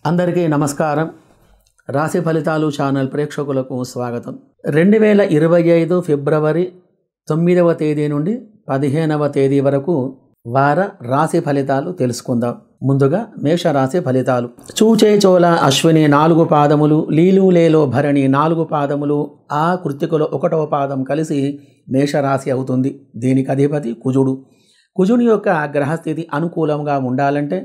అందరికీ నమస్కారం. రాశి ఫలితాలు ఛానల్ ప్రేక్షకులకు స్వాగతం. 2025 ఫిబ్రవరి 9వ తేదీ నుండి 15వ తేదీ వరకు వార రాశి ఫలితాలు తెలుసుకుందాం. ముందుగా మేషరాశి ఫలితాలు. చూచే చోళ అశ్విని 4 పాదములు, లీలు లేలో భరణి 4 పాదములు, ఆ కృత్తికలో 1వ పాదం కలిసి మేషరాశి అవుతుంది. దీనికి అధిపతి కుజుడు. కుజుని యొక్క గ్రహస్థితి అనుకూలంగా ఉండాలంటే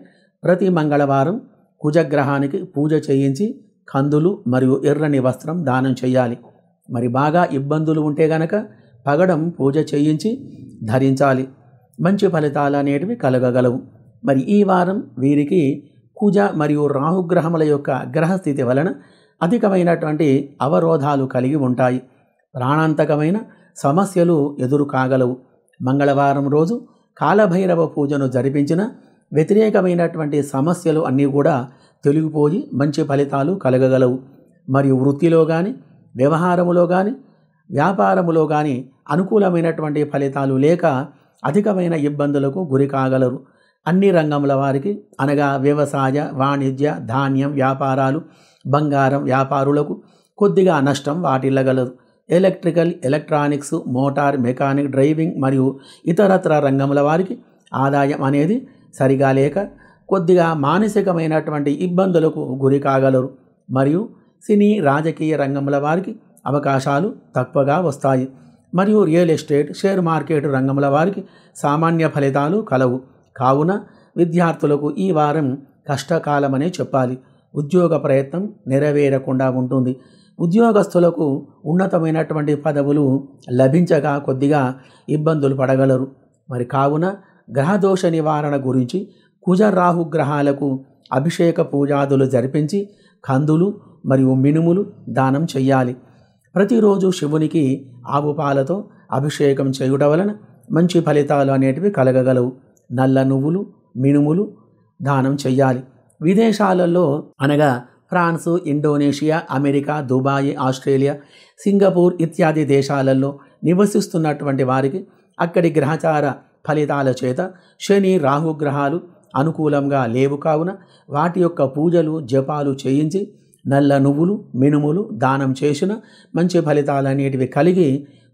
ప్రతి మంగళవారం కుజగ్రహానికి పూజ చేయించి కందులు మరియు ఎర్రని వస్త్రం దానం చేయాలి. మరి బాగా ఇబ్బందులు ఉంటే గనక పగడం పూజ చేయించి ధరించాలి. మంచి ఫలితాలు అనేటివి కలగగలవు. మరి ఈ వారం వీరికి కుజ మరియు రాహుగ్రహముల యొక్క గ్రహస్థితి వలన అధికమైనటువంటి అవరోధాలు కలిగి ఉంటాయి. ప్రాణాంతకమైన సమస్యలు ఎదురు కాగలవు. మంగళవారం రోజు కాలభైరవ పూజను జరిపించిన వ్యతిరేకమైనటువంటి సమస్యలు అన్నీ కూడా తొలగిపోయి మంచి ఫలితాలు కలగగలవు. మరియు వృత్తిలో కానీ, వ్యవహారములో కానీ, వ్యాపారములో కానీ అనుకూలమైనటువంటి ఫలితాలు లేక అధికమైన ఇబ్బందులకు గురి కాగలరు. అన్ని రంగముల వారికి అనగా వ్యవసాయ, వాణిజ్య, ధాన్యం వ్యాపారాలు, బంగారం వ్యాపారులకు కొద్దిగా నష్టం వాటిల్లగలదు. Electrical, electronics, motor, mechanic, driving మరియు ఇతరత్ర రంగముల వారికి ఆదాయం అనేది సరిగా లేక కొద్దిగా మానసికమైనటువంటి ఇబ్బందులకు గురి కాగలరు. మరియు సినీ, రాజకీయ రంగముల వారికి అవకాశాలు తక్కువగా వస్తాయి. మరియు రియల్ ఎస్టేట్, షేర్ మార్కెట్ రంగముల వారికి సామాన్య ఫలితాలు కలవు. కావున విద్యార్థులకు ఈ వారం కష్టకాలమనే చెప్పాలి. ఉద్యోగ ప్రయత్నం నెరవేరకుండా ఉంటుంది. ఉద్యోగస్తులకు ఉన్నతమైనటువంటి పదవులు లభించగా కొద్దిగా ఇబ్బందులు పడగలరు. మరి కావున గ్రహదోష నివారణ గురించి కుజ రాహు గ్రహాలకు అభిషేక పూజాదులు జరిపించి కందులు మరియు మినుములు దానం చెయ్యాలి. ప్రతిరోజు శివునికి ఆవు పాలతో అభిషేకం చేయుట వలన మంచి ఫలితాలు అనేటివి కలగగలవు. నల్ల నువ్వులు, మినుములు దానం చెయ్యాలి. విదేశాలలో అనగా France, Indonesia, America, Dubai, Australia, Singapore ఇత్యాది దేశాలలో నివసిస్తున్నటువంటి వారికి అక్కడి గ్రహచార ఫలితాల చేత శని, రాహుగ్రహాలు అనుకూలంగా లేవు. కావున వాటి యొక్క పూజలు, జపాలు చేయించి నల్ల నువ్వులు, మినుములు దానం చేసిన మంచి ఫలితాలు అనేటివి కలిగి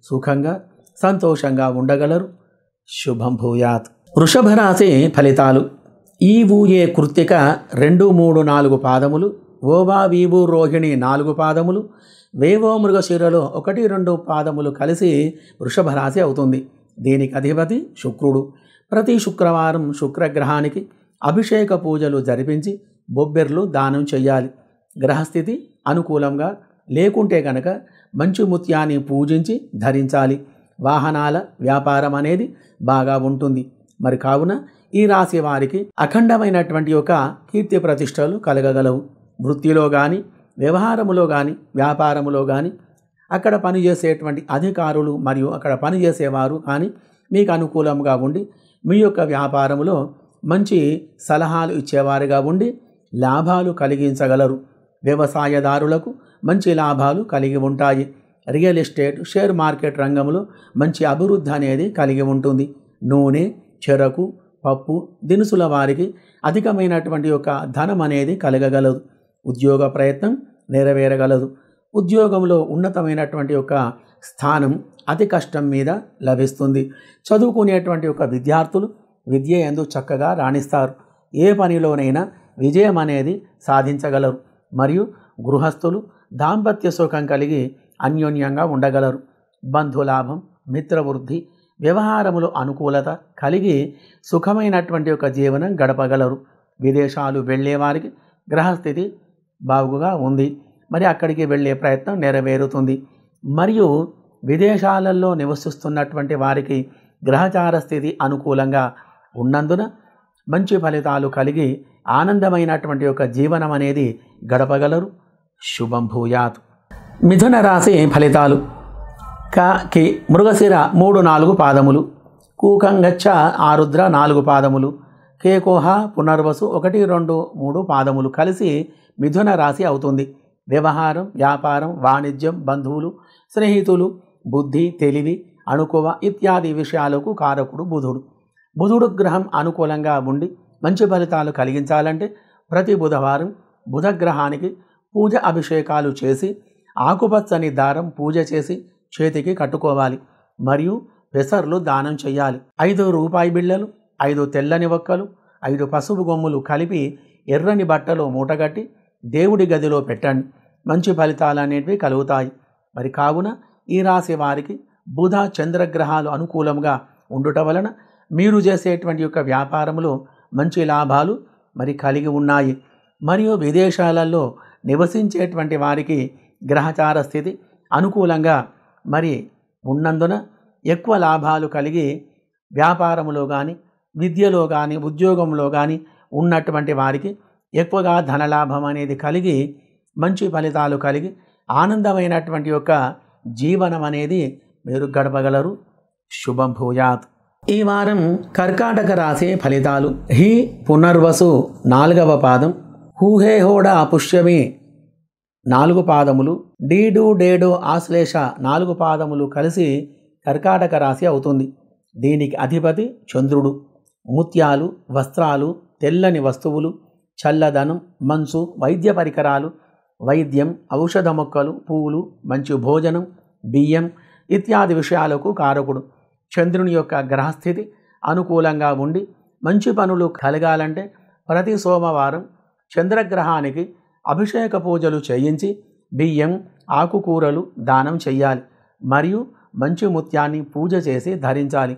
సుఖంగా, సంతోషంగా ఉండగలరు. శుభం భూయాత్. వృషభ రాశి ఫలితాలు. ఈ ఊయే కృత్తిక 2, 3, 4 పాదములు, ఓవా వీవు రోహిణి 4 పాదములు, వేవో మృగశిరలో 1, 2 పాదములు కలిసి వృషభ రాశి అవుతుంది. దీనికి అధిపతి శుక్రుడు. ప్రతి శుక్రవారం శుక్రగ్రహానికి అభిషేక పూజలు జరిపించి బొబ్బెర్లు దానం చెయ్యాలి. గ్రహస్థితి అనుకూలంగా లేకుంటే కనుక మంచి ముత్యాన్ని పూజించి ధరించాలి. వాహనాల వ్యాపారం అనేది బాగా ఉంటుంది. మరి కావున ఈ రాశి వారికి అఖండమైనటువంటి యొక్క కీర్తి ప్రతిష్టలు కలగగలవు. వృత్తిలో కానీ, వ్యవహారములో కానీ, వ్యాపారములో కానీ, అక్కడ పనిచేసేటువంటి అధికారులు మరియు అక్కడ పనిచేసేవారు కానీ మీకు అనుకూలంగా ఉండి మీ యొక్క వ్యాపారములో మంచి సలహాలు ఇచ్చేవారుగా ఉండి లాభాలు కలిగించగలరు. వ్యవసాయదారులకు మంచి లాభాలు కలిగి ఉంటాయి. రియల్ ఎస్టేట్, షేర్ మార్కెట్ రంగంలో మంచి అభివృద్ధి అనేది కలిగి ఉంటుంది. నూనె, చెరకు, పప్పు దినుసుల వారికి అధికమైనటువంటి యొక్క ధనం అనేది కలగగలదు. ఉద్యోగ ప్రయత్నం నెరవేరగలదు. ఉద్యోగంలో ఉన్నతమైనటువంటి యొక్క స్థానం అతి కష్టం మీద లభిస్తుంది. చదువుకునేటువంటి యొక్క విద్యార్థులు విద్య యందు చక్కగా రాణిస్తారు. ఏ పనిలోనైనా విజయం అనేది సాధించగలరు. మరియు గృహస్థులు దాంపత్య సుఖం కలిగి అన్యోన్యంగా ఉండగలరు. బంధులాభం, మిత్రవృద్ధి, వ్యవహారములో అనుకూలత కలిగి సుఖమైనటువంటి యొక్క జీవనం గడపగలరు. విదేశాలు వెళ్ళేవారికి గ్రహస్థితి బాగుగా ఉంది. మరి అక్కడికి వెళ్ళే ప్రయత్నం నెరవేరుతుంది. మరియు విదేశాలలో నివసిస్తున్నటువంటి వారికి గ్రహచార స్థితి అనుకూలంగా ఉన్నందున మంచి ఫలితాలు కలిగి ఆనందమైనటువంటి యొక్క జీవనం అనేది గడపగలరు. శుభం భూయాత్. మిథున రాశి ఫలితాలు. కి మృగశిర 3, 4 పాదములు, కూకంగచ్చ, ఆరుద్ర 4 పాదములు, కేకోహ, పునర్వసు 1, 2, 3 పాదములు కలిసి మిథున రాశి అవుతుంది. వ్యవహారం, వ్యాపారం, వాణిజ్యం, బంధువులు, స్నేహితులు, బుద్ధి, తెలివి, అణుకువ ఇత్యాది విషయాలకు కారకుడు బుధుడు. బుధుడు గ్రహం అనుకూలంగా ఉండి మంచి ఫలితాలు కలిగించాలంటే ప్రతి బుధవారం బుధగ్రహానికి పూజ అభిషేకాలు చేసి ఆకుపచ్చని దారం పూజ చేసి చేతికి కట్టుకోవాలి. మరియు పెసర్లు దానం చేయాలి. 5 రూపాయి బిళ్ళలు, 5 తెల్లని ఒక్కలు, 5 పసుపు గొమ్ములు కలిపి ఎర్రని బట్టలో మూటగట్టి దేవుడి గదిలో పెట్టండి. మంచి ఫలితాలు అనేటివి కలుగుతాయి. మరి కావున ఈ రాశి వారికి బుధ చంద్రగ్రహాలు అనుకూలంగా ఉండుట వలన మీరు చేసేటువంటి యొక్క వ్యాపారంలో మంచి లాభాలు మరి కలిగి ఉన్నాయి. మరియు విదేశాలలో నివసించేటువంటి వారికి గ్రహచార స్థితి అనుకూలంగా మరి ఉన్నందున ఎక్కువ లాభాలు కలిగి వ్యాపారంలో కానీ, విద్యలో కానీ, ఉద్యోగంలో కానీ ఉన్నటువంటి వారికి ఎక్కువగా ధనలాభం అనేది కలిగి మంచి ఫలితాలు కలిగి ఆనందమైనటువంటి యొక్క జీవనం అనేది మీరు గడపగలరు. శుభం భూయాత్. ఈ వారం కర్కాటక రాశి ఫలితాలు. హి పునర్వసు 4వ పాదం, హూహే హోడా పుష్యమి 4 పాదములు, డీడు డేడో ఆశ్లేష 4 పాదములు కలిసి కర్కాటక రాశి అవుతుంది. దీనికి అధిపతి చంద్రుడు. ముత్యాలు, వస్త్రాలు, తెల్లని వస్తువులు, చల్లదనం, మంచు, వైద్య పరికరాలు, వైద్యం, ఔషధ మొక్కలు, పువ్వులు, మంచి భోజనం, బియ్యం ఇత్యాది విషయాలకు కారకుడు. చంద్రుని యొక్క గ్రహస్థితి అనుకూలంగా ఉండి మంచి పనులు కలగాలంటే ప్రతి సోమవారం చంద్రగ్రహానికి అభిషేక పూజలు చేయించి బియ్యం, ఆకుకూరలు దానం చెయ్యాలి. మరియు మంచి ముత్యాన్ని పూజ చేసి ధరించాలి.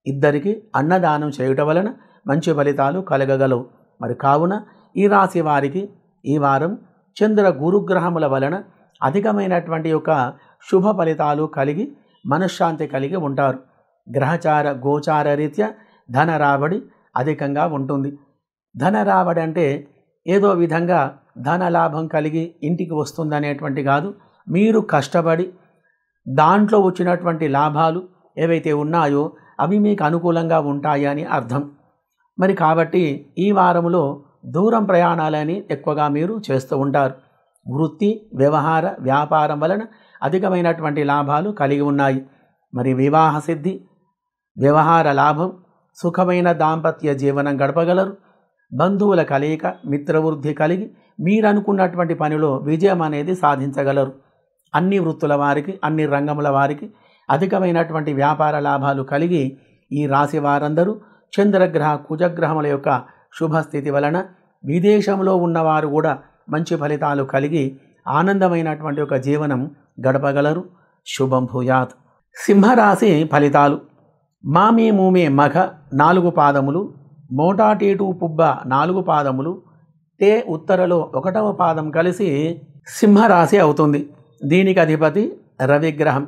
ఇద్దరికి అన్నదానం చేయుట వలన మంచి ఫలితాలు కలగగలవు. మరి కావున ఈ రాశి వారికి ఈ వారం చంద్ర గురుగ్రహముల వలన అధికమైనటువంటి యొక్క శుభ ఫలితాలు కలిగి మనశ్శాంతి కలిగి ఉంటారు. గ్రహచార గోచార రీత్యా ధన రాబడి అధికంగా ఉంటుంది. ధన రాబడి అంటే ఏదో విధంగా ధన లాభం కలిగి ఇంటికి వస్తుందనేటువంటి కాదు. మీరు కష్టపడి దాంట్లో వచ్చినటువంటి లాభాలు ఏవైతే ఉన్నాయో అవి మీకు అనుకూలంగా ఉంటాయని అర్థం. మరి కాబట్టి ఈ వారంలో దూరం ప్రయాణాలని ఎక్కువగా మీరు చేస్తూ ఉంటారు. వృత్తి, వ్యవహార, వ్యాపారం వలన అధికమైనటువంటి లాభాలు కలిగి ఉన్నాయి. మరి వివాహ సిద్ధి, వ్యవహార లాభం, సుఖమైన దాంపత్య జీవనం గడపగలరు. బంధువుల కలయిక, మిత్రవృద్ధి కలిగి మీరనుకున్నటువంటి పనిలో విజయం అనేది సాధించగలరు. అన్ని వృత్తుల వారికి, అన్ని రంగముల వారికి అధికమైనటువంటి వ్యాపార లాభాలు కలిగి ఈ రాశి వారందరూ చంద్రగ్రహ కుజగ్రహముల యొక్క శుభస్థితి వలన విదేశంలో ఉన్నవారు కూడా మంచి ఫలితాలు కలిగి ఆనందమైనటువంటి ఒక జీవనం గడపగలరు. శుభం భూయాత్. సింహరాశి ఫలితాలు. మామే మూమే మఘ 4 పాదములు, మోటాటేటు పుబ్బ 4 పాదములు, టే ఉత్తరలో 1వ పాదం కలిసి సింహరాశి అవుతుంది. దీనికి అధిపతి రవిగ్రహం.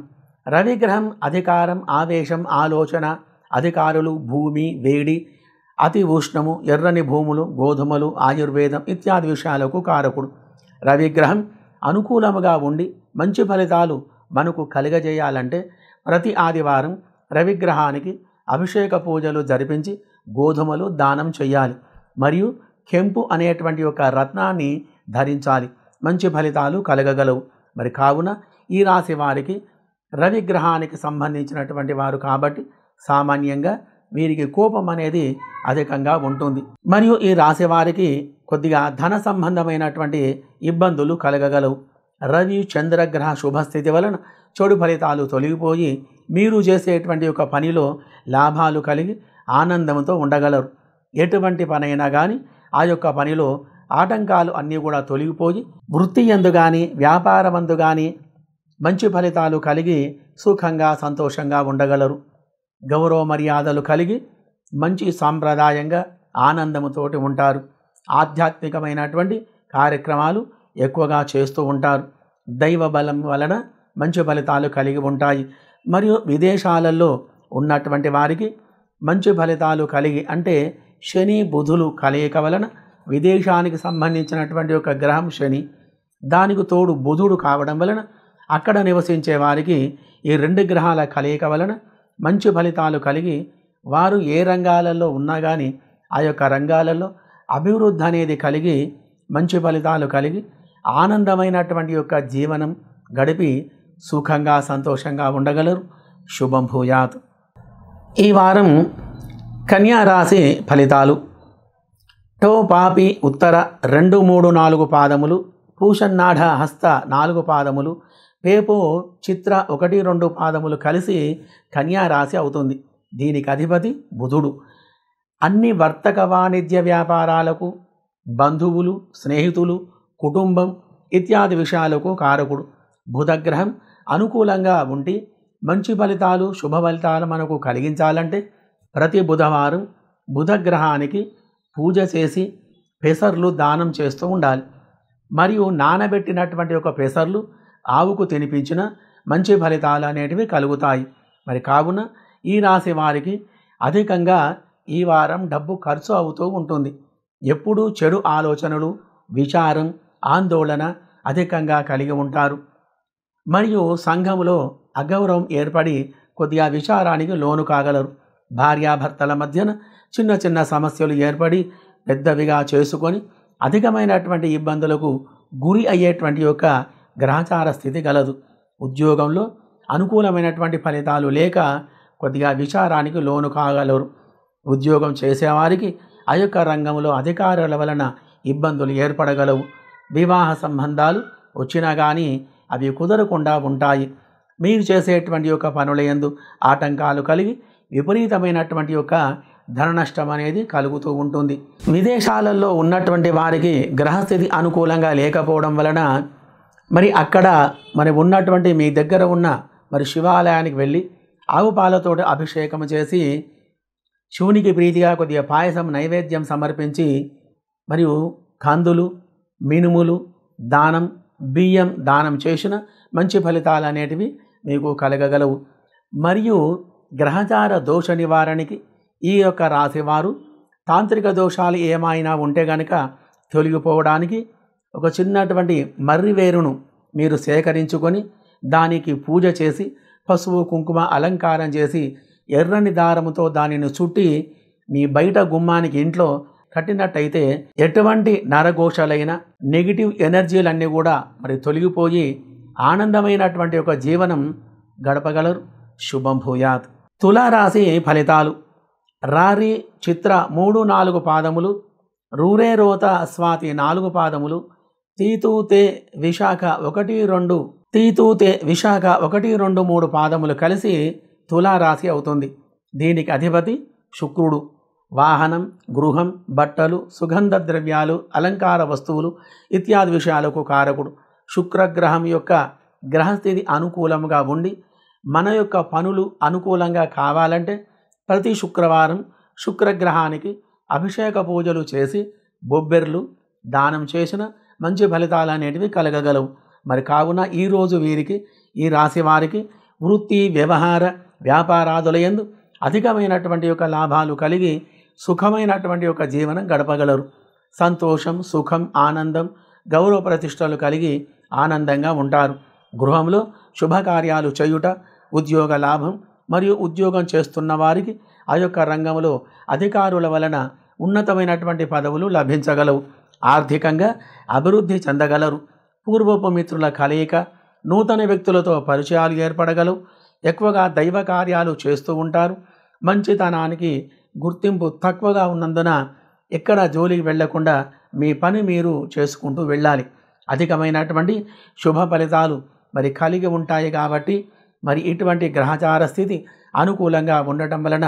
రవిగ్రహం అధికారం, ఆవేశం, ఆలోచన, అధికారులు, భూమి, వేడి, అతి ఉష్ణము, ఎర్రని భూములు, గోధుమలు, ఆయుర్వేదం ఇత్యాది విషయాలకు కారకుడు. రవిగ్రహం అనుకూలముగా ఉండి మంచి ఫలితాలు మనకు కలుగజేయాలంటే ప్రతి ఆదివారం రవిగ్రహానికి అభిషేక పూజలు జరిపించి గోధుమలు దానం చేయాలి. మరియు కెంపు అనేటువంటి ఒక రత్నాన్ని ధరించాలి. మంచి ఫలితాలు కలగగలవు. మరి కావున ఈ రాశి వారికి రవిగ్రహానికి సంబంధించినటువంటి వారు కాబట్టి సామాన్యంగా వీరికి కోపం అనేది అధికంగా ఉంటుంది. మరియు ఈ రాశి వారికి కొద్దిగా ధన సంబంధమైనటువంటి ఇబ్బందులు కలగగలవు. రవి చంద్రగ్రహ శుభస్థితి వలన చెడు ఫలితాలు తొలగిపోయి మీరు చేసేటువంటి ఒక పనిలో లాభాలు కలిగి ఆనందంతో ఉండగలరు. ఎటువంటి పనైనా కానీ ఆ యొక్క పనిలో ఆటంకాలు అన్నీ కూడా తొలగిపోయి వృత్తి యందు కానీ వ్యాపారమందు కానీ మంచి ఫలితాలు కలిగి సుఖంగా సంతోషంగా ఉండగలరు. గౌరవ మర్యాదలు కలిగి మంచి సాంప్రదాయంగా ఆనందముతోటి ఉంటారు. ఆధ్యాత్మికమైనటువంటి కార్యక్రమాలు ఎక్కువగా చేస్తూ ఉంటారు. దైవ బలం వలన మంచి ఫలితాలు కలిగి ఉంటాయి. మరియు విదేశాలలో ఉన్నటువంటి వారికి మంచి ఫలితాలు కలిగి అంటే శని బుధులు కలయిక వలన విదేశానికి సంబంధించినటువంటి ఒక గ్రహం శని, దానికి తోడు బుధుడు కావడం వలన అక్కడ నివసించే వారికి ఈ 2 గ్రహాల కలయిక వలన మంచి ఫలితాలు కలిగి వారు ఏ రంగాలలో ఉన్నా కానీ ఆ యొక్క రంగాలలో అభివృద్ధి అనేది కలిగి మంచి ఫలితాలు కలిగి ఆనందమైనటువంటి యొక్క జీవనం గడిపి సుఖంగా సంతోషంగా ఉండగలరు. శుభం భూయాత్. ఈ వారం కన్యా రాశి ఫలితాలు. టో పాపి ఉత్తర 2, 3, 4 పాదములు, పూషన్నాఢ హస్త 4 పాదములు, పేపో చిత్ర 1, 2 పాదములు కలిసి కన్యా రాశి అవుతుంది. దీనికి అధిపతి బుధుడు. అన్ని వర్తక వాణిజ్య వ్యాపారాలకు, బంధువులు, స్నేహితులు, కుటుంబం ఇత్యాది విషయాలకు కారకుడు. బుధగ్రహం అనుకూలంగా ఉండి మంచి ఫలితాలు, శుభ ఫలితాలు మనకు కలిగించాలంటే ప్రతి బుధవారం బుధగ్రహానికి పూజ చేసి పెసర్లు దానం చేస్తూ ఉండాలి. మరియు నానబెట్టినటువంటి ఒక పెసర్లు ఆవుకు తినిపించిన మంచి ఫలితాలు అనేటివి కలుగుతాయి. మరి కావున ఈ రాశి వారికి అధికంగా ఈ వారం డబ్బు ఖర్చు అవుతూ ఉంటుంది. ఎప్పుడూ చెడు ఆలోచనలు, విచారం, ఆందోళన అధికంగా కలిగి ఉంటారు. మరియు సంఘములో అగౌరవం ఏర్పడి కొద్దిగా విచారానికి లోను కాగలరు. భార్యాభర్తల మధ్యన చిన్న చిన్న సమస్యలు ఏర్పడి పెద్దవిగా చేసుకొని అధికమైనటువంటి ఇబ్బందులకు గురి అయ్యేటువంటి యొక్క గ్రహచార స్థితి గలదు. ఉద్యోగంలో అనుకూలమైనటువంటి ఫలితాలు లేక కొద్దిగా విచారానికి లోను కాగలరు. ఉద్యోగం చేసేవారికి ఆ యొక్క రంగంలో అధికారుల వలన ఇబ్బందులు ఏర్పడగలవు. వివాహ సంబంధాలు వచ్చినా కానీ అవి కుదరకుండా ఉంటాయి. మీరు చేసేటువంటి యొక్క పనుల యందు ఆటంకాలు కలిగి విపరీతమైనటువంటి యొక్క ధన నష్టం అనేది కలుగుతూ ఉంటుంది. విదేశాలలో ఉన్నటువంటి వారికి గ్రహస్థితి అనుకూలంగా లేకపోవడం వలన మరి అక్కడ ఉన్నటువంటి మీ దగ్గర ఉన్న శివాలయానికి వెళ్ళి ఆవు పాలతో అభిషేకం చేసి శివునికి ప్రీతిగా కొద్దిగా పాయసం నైవేద్యం సమర్పించి మరియు కందులు, మినుములు దానం, బియ్యం దానం చేసిన మంచి ఫలితాలు అనేటివి మీకు కలగగలవు. మరియు గ్రహచార దోష నివారణకి ఈ యొక్క రాశివారు తాంత్రిక దోషాలు ఏమైనా ఉంటే గనక తొలగిపోవడానికి ఒక చిన్నటువంటి మర్రి వేరును మీరు సేకరించుకొని దానికి పూజ చేసి పసుపు కుంకుమ అలంకారం చేసి ఎర్రని దారముతో దానిని చుట్టి మీ బయట గుమ్మానికి ఇంట్లో కట్టినట్టయితే ఎటువంటి నరఘోషలైన నెగిటివ్ ఎనర్జీలన్నీ కూడా తొలగిపోయి ఆనందమైనటువంటి ఒక జీవనం గడపగలరు. శుభం భూయాత్. తులారాశి ఫలితాలు. రారి చిత్ర 3, 4 పాదములు, రూరే రోత స్వాతి 4 పాదములు, తీతూతే విశాఖ 1, 2 1, 2, 3 పాదములు కలిసి తులారాశి అవుతుంది. దీనికి అధిపతి శుక్రుడు. వాహనం, గృహం, బట్టలు, సుగంధ ద్రవ్యాలు, అలంకార వస్తువులు ఇత్యాది విషయాలకు కారకుడు. శుక్రగ్రహం యొక్క గ్రహస్థితి అనుకూలంగా ఉండి మన యొక్క పనులు అనుకూలంగా కావాలంటే ప్రతి శుక్రవారం శుక్రగ్రహానికి అభిషేక పూజలు చేసి బొబ్బెర్లు దానం చేసిన మంచి ఫలితాలు అనేటివి కలగగలవు. కావున ఈరోజు వీరికి, ఈ రాశి వారికి వృత్తి, వ్యవహార, వ్యాపారాదుల యందు అధికమైనటువంటి యొక్క లాభాలు కలిగి సుఖమైనటువంటి యొక్క జీవనం గడపగలరు. సంతోషం, సుఖం, ఆనందం, గౌరవ ప్రతిష్టలు కలిగి ఆనందంగా ఉంటారు. గృహంలో శుభకార్యాలు చేయుట, ఉద్యోగ లాభం మరియు ఉద్యోగం చేస్తున్న వారికి ఆ యొక్క రంగంలో అధికారుల వలన ఉన్నతమైనటువంటి పదవులు లభించగలవు. ఆర్థికంగా అభివృద్ధి చెందగలరు. పూర్వపు మిత్రుల కలయిక, నూతన వ్యక్తులతో పరిచయాలు ఏర్పడగలవు. ఎక్కువగా దైవ కార్యాలు చేస్తూ ఉంటారు. మంచితనానికి గుర్తింపు తక్కువగా ఉన్నందున ఎక్కడ జోలికి వెళ్లకుండా మీ పని మీరు చేసుకుంటూ వెళ్ళాలి. అధికమైనటువంటి శుభ ఫలితాలు కలిగి ఉంటాయి. కాబట్టి ఇటువంటి గ్రహచార స్థితి అనుకూలంగా ఉండటం వలన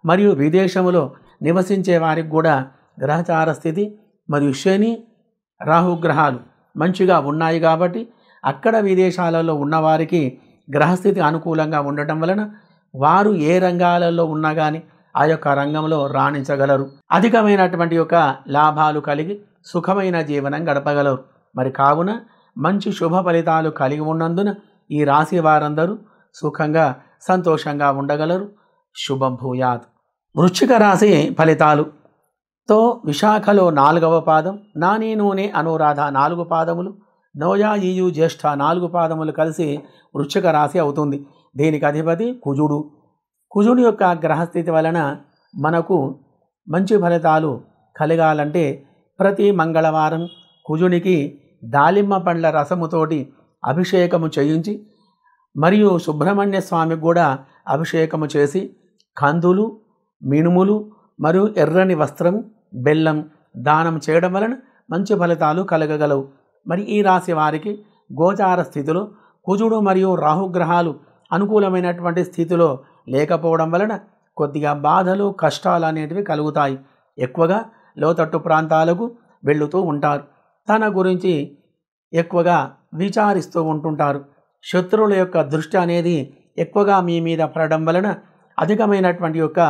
మరియు విదేశంలో నివసించే వారికి కూడా గ్రహచార స్థితి మరియు శని, రాహుగ్రహాలు మంచిగా ఉన్నాయి. కాబట్టి అక్కడ విదేశాలలో ఉన్నవారికి గ్రహస్థితి అనుకూలంగా ఉండటం వలన వారు ఏ రంగాలలో ఉన్నా కానీ ఆ యొక్క రంగంలో రాణించగలరు. అధికమైనటువంటి యొక్క లాభాలు కలిగి సుఖమైన జీవనం గడపగలరు. కావున మంచి శుభ ఫలితాలు కలిగి ఉన్నందున ఈ రాశి వారందరూ సుఖంగా సంతోషంగా ఉండగలరు. శుభం భూయాత్. వృశ్చిక రాశి ఫలితాలు. తో విశాఖలో 4వ పాదం, నాని నూనె అనురాధ 4 పాదములు, నోయా ఈయు జ్యేష్ఠ 4 పాదములు కలిసి వృశ్చిక రాశి అవుతుంది. దీనికి అధిపతి కుజుడు. కుజుడి యొక్క గ్రహస్థితి వలన మనకు మంచి ఫలితాలు కలగాలంటే ప్రతి మంగళవారం కుజునికి దాలిమ్మ పండ్ల రసముతోటి అభిషేకము చేయించి మరియు సుబ్రహ్మణ్య స్వామికి కూడా అభిషేకము చేసి కందులు, మినుములు మరియు ఎర్రని వస్త్రం, బెల్లం దానం చేయడం వలన మంచి ఫలితాలు కలగగలవు. మరి ఈ రాశి వారికి గోచార స్థితిలో కుజుడు మరియు రాహుగ్రహాలు అనుకూలమైనటువంటి స్థితిలో లేకపోవడం వలన కొద్దిగా బాధలు కష్టాలు అనేటివి కలుగుతాయి. ఎక్కువగా లోతట్టు ప్రాంతాలకు వెళుతూ ఉంటారు. తన గురించి ఎక్కువగా విచారిస్తూ ఉంటుంటారు. శత్రువుల యొక్క దృష్టి అనేది ఎక్కువగా మీ మీద పడడం వలన అధికమైనటువంటి యొక్క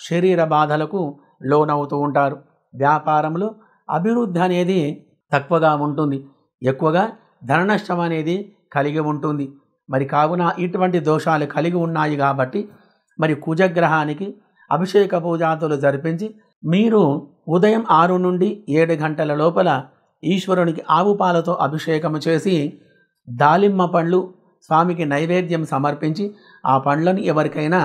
శరీర బాధలకు లోనవుతూ ఉంటారు. వ్యాపారంలో అభివృద్ధి అనేది తక్కువగా ఉంటుంది. ఎక్కువగా ధన నష్టం అనేది కలిగి ఉంటుంది. మరి కావున ఇటువంటి దోషాలు కలిగి ఉన్నాయి కాబట్టి మరి కుజగ్రహానికి అభిషేక పూజాదులు జరిపించి మీరు ఉదయం 6 నుండి 7 గంటల లోపల ఈశ్వరునికి ఆవు పాలతో అభిషేకం చేసి దాలిమ్మ పండ్లు స్వామికి నైవేద్యం సమర్పించి ఆ పండ్లను ఎవరికైనా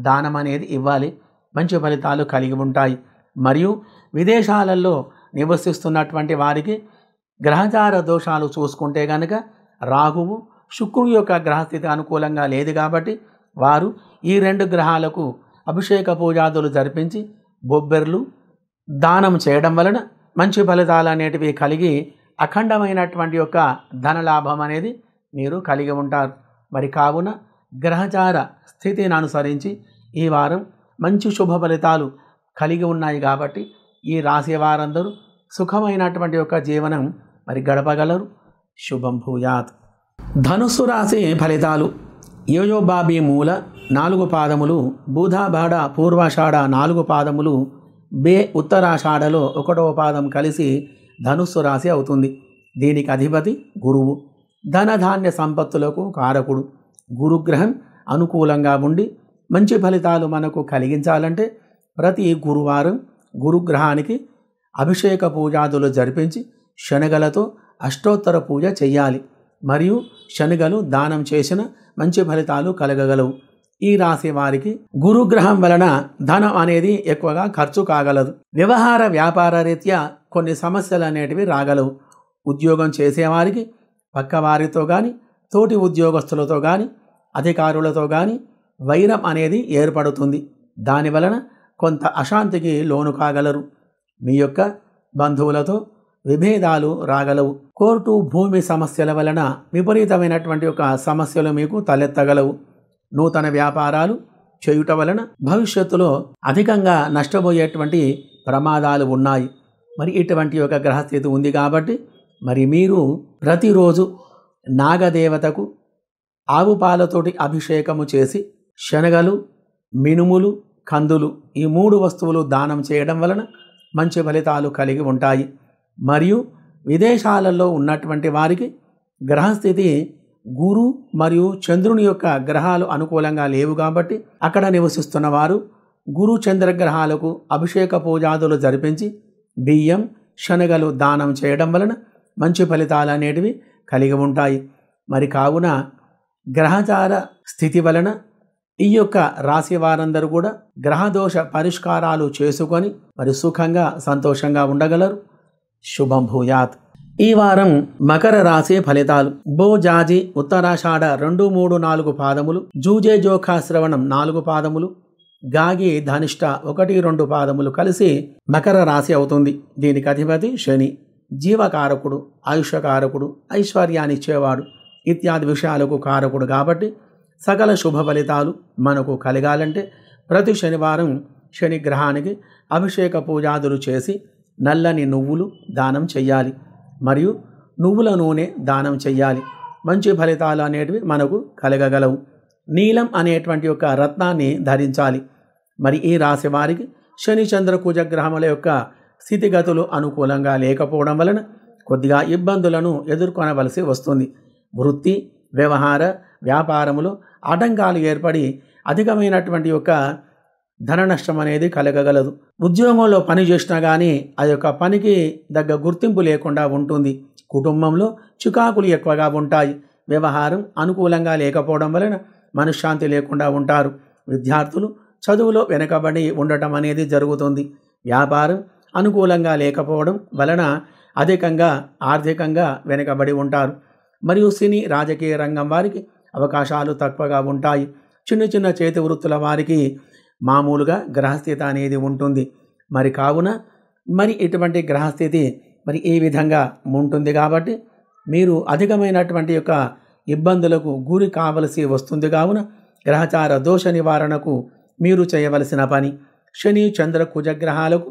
దానం అనేది ఇవ్వాలి. మంచి ఫలితాలు కలిగి ఉంటాయి. మరియు విదేశాలలో నివసిస్తున్నటువంటి వారికి గ్రహచార దోషాలు చూసుకుంటే కనుక రాహువు శుక్రుని యొక్క గ్రహస్థితి అనుకూలంగా లేదు కాబట్టి వారు ఈ 2 గ్రహాలకు అభిషేక పూజాదులు జరిపించి బొబ్బెర్లు దానం చేయడం వలన మంచి ఫలితాలు అనేటివి కలిగి అఖండమైనటువంటి యొక్క ధనలాభం అనేది మీరు కలిగి ఉంటారు. మరి కావున గ్రహచార స్థితిని అనుసరించి ఈ వారం మంచి శుభ ఫలితాలు కలిగి ఉన్నాయి కాబట్టి ఈ రాశి వారందరూ సుఖమైనటువంటి యొక్క జీవనం మరి గడపగలరు. శుభం భూయాత్. ధనుస్సు రాశి ఫలితాలు. యోయోబాబి మూల 4 పాదములు, బూధాబాడ పూర్వాషాఢ 4 పాదములు, బే ఉత్తరాషాఢలో 1వ పాదం కలిసి ధనుస్సు రాశి అవుతుంది. దీనికి అధిపతి గురువు, ధనధాన్య సంపత్తులకు కారకుడు. గురుగ్రహం అనుకూలంగా ఉండి మంచి ఫలితాలు మనకు కలిగించాలంటే ప్రతి గురువారం గురుగ్రహానికి అభిషేక పూజాదులు జరిపించి శనగలతో అష్టోత్తర పూజ చెయ్యాలి. మరియు శనగలు దానం చేసిన మంచి ఫలితాలు కలగగలవు. ఈ రాశి వారికి గురుగ్రహం వలన ధనం అనేది ఎక్కువగా ఖర్చు కాగలదు. వ్యవహార వ్యాపార రీత్యా కొన్ని సమస్యలు అనేటివి రాగలవు. ఉద్యోగం చేసేవారికి పక్కవారితో కానీ తోటి ఉద్యోగస్తులతో కానీ అధికారులతో కానీ వైరం అనేది ఏర్పడుతుంది. దానివలన కొంత అశాంతికి లోను కాగలరు. మీ యొక్క బంధువులతో విభేదాలు రాగలవు. కోర్టు భూమి సమస్యల వలన విపరీతమైనటువంటి ఒక సమస్యలు మీకు తలెత్తగలవు. నూతన వ్యాపారాలు చేయుట వలన భవిష్యత్తులో అధికంగా నష్టపోయేటువంటి ప్రమాదాలు ఉన్నాయి. మరి ఇటువంటి ఒక గ్రహస్థితి ఉంది కాబట్టి మరి మీరు ప్రతిరోజు నాగదేవతకు ఆవు పాలతోటి అభిషేకము చేసి శనగలు, మినుములు, కందులు ఈ 3 వస్తువులు దానం చేయడం వలన మంచి ఫలితాలు కలిగి ఉంటాయి. మరియు విదేశాలలో ఉన్నటువంటి వారికి గ్రహస్థితి గురు మరియు చంద్రుని యొక్క గ్రహాలు అనుకూలంగా లేవు కాబట్టి అక్కడ నివసిస్తున్న వారు గురు చంద్రగ్రహాలకు అభిషేక పూజాదులు జరిపించి బియ్యం, శనగలు దానం చేయడం వలన మంచి ఫలితాలు అనేటివి కలిగి ఉంటాయి. మరి కావున గ్రహచార స్థితి వలన ఈ యొక్క రాశి వారందరూ కూడా గ్రహదోష పరిష్కారాలు చేసుకొని మరి సుఖంగా సంతోషంగా ఉండగలరు. శుభం భూయాత్. ఈ వారం మకర రాశి ఫలితాలు. బో జాజి ఉత్తరాషాఢ 2, 3, 4 పాదములు, జూజే జోఖా శ్రవణం 4 పాదములు, గాగి ధనిష్ట 1, 2 పాదములు కలిసి మకర రాశి అవుతుంది. దీనికి అధిపతి శని, జీవకారకుడు, ఆయుష్యకారకుడు, ఐశ్వర్యాన్ని ఇచ్చేవాడు ఇత్యాది విషయాలకు కారకుడు కాబట్టి సకల శుభ ఫలితాలు మనకు కలగాలంటే ప్రతి శనివారం శని గ్రహానికి అభిషేక పూజాదులు చేసి నల్లని నువ్వులు దానం చెయ్యాలి. మరియు నువ్వుల నూనె దానం చెయ్యాలి. మంచి ఫలితాలు అనేటివి మనకు కలగగలవు. నీలం అనేటువంటి యొక్క రత్నాన్ని ధరించాలి. మరి ఈ రాశి వారికి శని చంద్ర కుజ గ్రహముల యొక్క స్థితిగతులు అనుకూలంగా లేకపోవడం వలన కొద్దిగా ఇబ్బందులను ఎదుర్కొనవలసి వస్తుంది. వృత్తి, వ్యవహార, వ్యాపారములో ఆటంకాలు ఏర్పడి అధికమైనటువంటి యొక్క ధన నష్టం అనేది కలగగలదు. ఉద్యోగంలో పని చేసినా కానీ ఆ యొక్క పనికి దగ్గర గుర్తింపు లేకుండా ఉంటుంది. కుటుంబంలో చికాకులు ఎక్కువగా ఉంటాయి. వ్యవహారం అనుకూలంగా లేకపోవడం వలన మనశ్శాంతి లేకుండా ఉంటారు. విద్యార్థులు చదువులో వెనుకబడి ఉండటం అనేది జరుగుతుంది. వ్యాపారం అనుకూలంగా లేకపోవడం వలన అధికంగా ఆర్థికంగా వెనుకబడి ఉంటారు. మరియు సినీ రాజకీయ రంగం వారికి అవకాశాలు తక్కువగా ఉంటాయి. చిన్న చిన్న చేతి వృత్తుల వారికి మామూలుగా గ్రహస్థితి అనేది ఉంటుంది. మరి కావున మరి ఇటువంటి గ్రహస్థితి మరి ఈ విధంగా ఉంటుంది కాబట్టి మీరు అధికమైనటువంటి యొక్క ఇబ్బందులకు గురి కావలసి వస్తుంది. కావున గ్రహచార దోష నివారణకు మీరు చేయవలసిన పని శని చంద్ర కుజగ్రహాలకు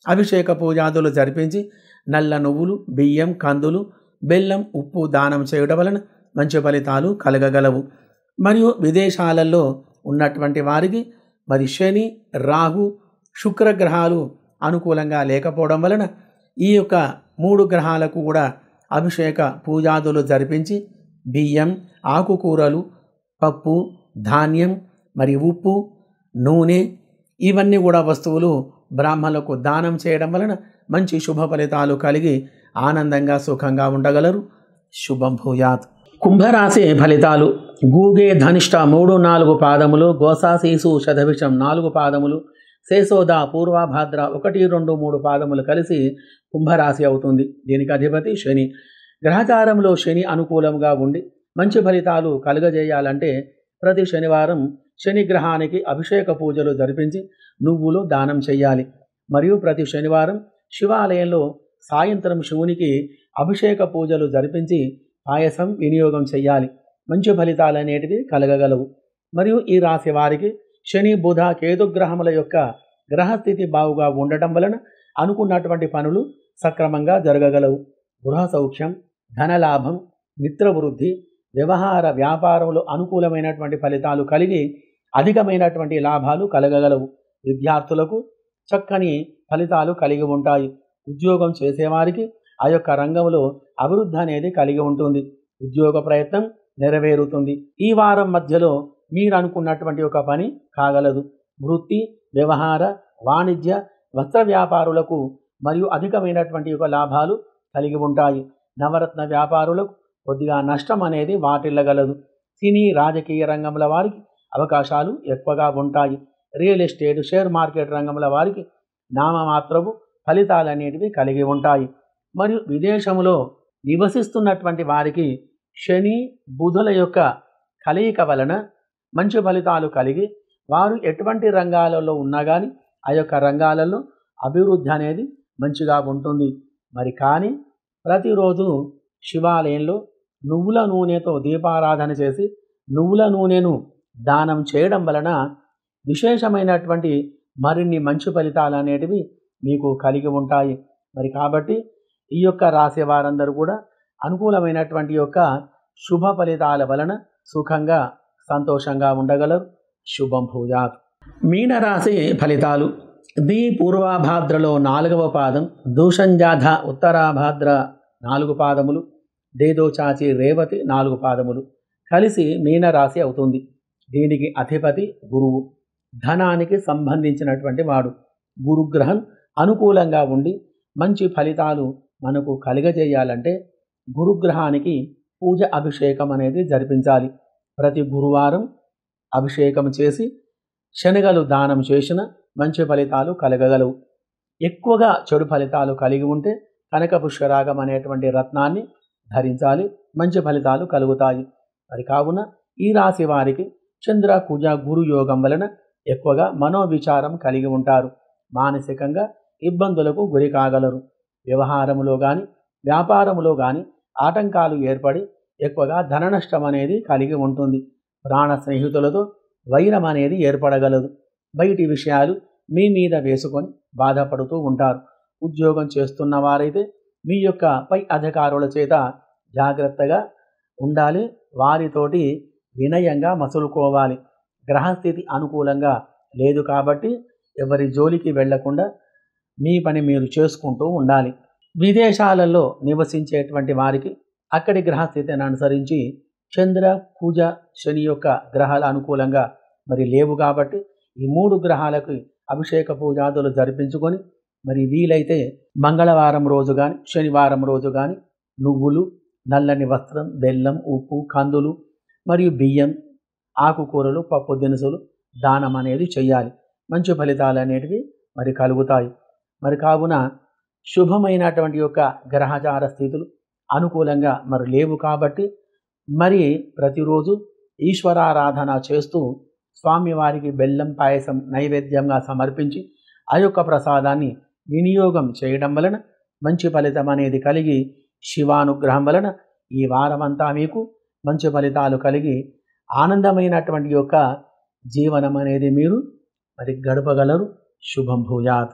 అభిషేక పూజాదులు జరిపించి నల్ల నువ్వులు, బియ్యం, కందులు, బెల్లం, ఉప్పు దానం చేయడం వలన మంచి ఫలితాలు కలగగలవు. మరియు విదేశాలలో ఉన్నటువంటి వారికి మరి శని, రాహు, శుక్రగ్రహాలు అనుకూలంగా లేకపోవడం వలన ఈ యొక్క 3 గ్రహాలకు కూడా అభిషేక పూజాదులు జరిపించి బియ్యం, ఆకుకూరలు, పప్పు, ధాన్యం, మరి ఉప్పు, నూనె ఇవన్నీ కూడా వస్తువులు బ్రాహ్మణులకు దానం చేయడం వలన మంచి శుభ ఫలితాలు కలిగి ఆనందంగా సుఖంగా ఉండగలరు. శుభం భూయాత్. కుంభరాశి ఫలితాలు. గూగే ధనిష్ట 3, 4 పాదములు, గోసాశీసు శతభిషం 4 పాదములు, శేషోద పూర్వభాద్ర 1, 2, 3 పాదములు కలిసి కుంభరాశి అవుతుంది. దీనికి అధిపతి శని. గ్రహచారంలో శని అనుకూలంగా ఉండి మంచి ఫలితాలు కలుగజేయాలంటే ప్రతి శనివారం శని గ్రహానికి అభిషేక పూజలు జరిపించి నువ్వులు దానం చేయాలి. మరియు ప్రతి శనివారం శివాలయంలో సాయంత్రం శివునికి అభిషేక పూజలు జరిపించి పాయసం వినియోగం చేయాలి. మంచి ఫలితాలు అనేటివి కలగగలవు. మరియు ఈ రాశి వారికి శని, బుధ, కేతుగ్రహముల యొక్క గ్రహస్థితి బాగుగా ఉండటం వలన అనుకున్నటువంటి పనులు సక్రమంగా జరగగలవు. గృహ సౌఖ్యం, ధనలాభం, మిత్రవృద్ధి, వ్యవహార వ్యాపారంలో అనుకూలమైనటువంటి ఫలితాలు కలిగి అధికమైనటువంటి లాభాలు కలగగలవు. విద్యార్థులకు చక్కని ఫలితాలు కలిగి ఉంటాయి. ఉద్యోగం చేసేవారికి ఆ యొక్క రంగంలో అభివృద్ధి అనేది కలిగి ఉంటుంది. ఉద్యోగ ప్రయత్నం నెరవేరుతుంది. ఈ వారం మధ్యలో మీరు అనుకున్నటువంటి ఒక పని కాగలదు. వృత్తి, వ్యవహార, వాణిజ్య, వస్త్ర వ్యాపారులకు మరియు అధికమైనటువంటి ఒక లాభాలు కలిగి ఉంటాయి. నవరత్న వ్యాపారులకు కొద్దిగా నష్టం అనేది వాటిల్లగలదు. సినీ, రాజకీయ రంగంలో వారికి అవకాశాలు ఎక్కువగా ఉంటాయి. రియల్ ఎస్టేట్, షేర్ మార్కెట్ రంగంలో వారికి నామమాత్రపు ఫలితాలు అనేటివి కలిగి ఉంటాయి. మరియు విదేశంలో నివసిస్తున్నటువంటి వారికి శని, బుధుల యొక్క కలయిక వలన మంచి ఫలితాలు కలిగి వారు ఎటువంటి రంగాలలో ఉన్నా కానీ ఆ యొక్క రంగాలలో అభివృద్ధి అనేది మంచిగా ఉంటుంది. మరి కానీ ప్రతిరోజు శివాలయంలో నువ్వుల నూనెతో దీపారాధన చేసి నువ్వుల నూనెను దానం చేయడం వలన విశేషమైనటువంటి మరిన్ని మంచి ఫలితాలు అనేటివి మీకు కలిగి ఉంటాయి. మరి కాబట్టి ఈ యొక్క రాశి వారందరూ కూడా అనుకూలమైనటువంటి యొక్క శుభ ఫలితాల వలన సుఖంగా సంతోషంగా ఉండగలరు. శుభం భూయాత్. మీనరాశి ఫలితాలు. ది పూర్వభాద్రలో 4వ పాదం, దూషంజాధ ఉత్తరాభాద్ర 4 పాదములు, దేదోచాచి రేవతి 4 పాదములు కలిసి మీనరాశి అవుతుంది. దీనికి అధిపతి గురువు. ధనానికి సంబంధించినటువంటి వాడు. గురుగ్రహం అనుకూలంగా ఉండి మంచి ఫలితాలు మనకు కలిగజేయాలంటే గురుగ్రహానికి పూజ అభిషేకం అనేది జరిపించాలి. ప్రతి గురువారం అభిషేకం చేసి శనగలు దానం చేసిన మంచి ఫలితాలు కలగగలవు. ఎక్కువగా చెడు ఫలితాలు కలిగి ఉంటే కనక పుష్యరాగం అనేటువంటి రత్నాన్ని ధరించాలి. మంచి ఫలితాలు కలుగుతాయి. మరి కావున ఈ రాశి వారికి చంద్ర, కుజ, గురు యోగం వలన ఎక్కువగా మనోవిచారం కలిగి ఉంటారు. మానసికంగా ఇబ్బందులకు గురి కాగలరు. వ్యవహారములో కానీ వ్యాపారములో కానీ ఆటంకాలు ఏర్పడి ఎక్కువగా ధన నష్టం అనేది కలిగి ఉంటుంది. ప్రాణ స్నేహితులతో వైరం అనేది ఏర్పడగలదు. బయటి విషయాలు మీ మీద వేసుకొని బాధపడుతూ ఉంటారు. ఉద్యోగం చేస్తున్న వారైతే మీ యొక్క పై అధికారుల చేత జాగ్రత్తగా ఉండాలి. వారితోటి వినయంగా మసులుకోవాలి. గ్రహస్థితి అనుకూలంగా లేదు కాబట్టి ఎవరి జోలికి వెళ్లకుండా మీ పని మీరు చేసుకుంటూ ఉండాలి. విదేశాలలో నివసించేటువంటి వారికి అక్కడి గ్రహస్థితిని అనుసరించి చంద్ర, కుజ, శని యొక్క గ్రహాలు అనుకూలంగా మరి లేవు కాబట్టి ఈ 3 గ్రహాలకు అభిషేక పూజాదులు జరిపించుకొని మరి వీలైతే మంగళవారం రోజు కానీ శనివారం రోజు కానీ నువ్వులు, నల్లని వస్త్రం, బెల్లం, ఉప్పు, కందులు మరియు బియ్యం, ఆకుకూరలు, పప్పు దినుసులు దానం అనేది చేయాలి. మంచి ఫలితాలు అనేటివి మరి కలుగుతాయి. మరి కావున శుభమైనటువంటి యొక్క గ్రహచార స్థితులు అనుకూలంగా మరి లేవు కాబట్టి మరి ప్రతిరోజు ఈశ్వరారాధన చేస్తూ స్వామివారికి బెల్లం పాయసం నైవేద్యంగా సమర్పించి ఆ యొక్క ప్రసాదాన్ని వినియోగం చేయడం వలన మంచి ఫలితం అనేది కలిగి శివానుగ్రహం వలన ఈ వారమంతా మీకు మంచి ఫలితాలు కలిగి ఆనందమైనటువంటి యొక్క జీవనం అనేది మీరు మరి గడపగలరు. శుభం భూయాత్.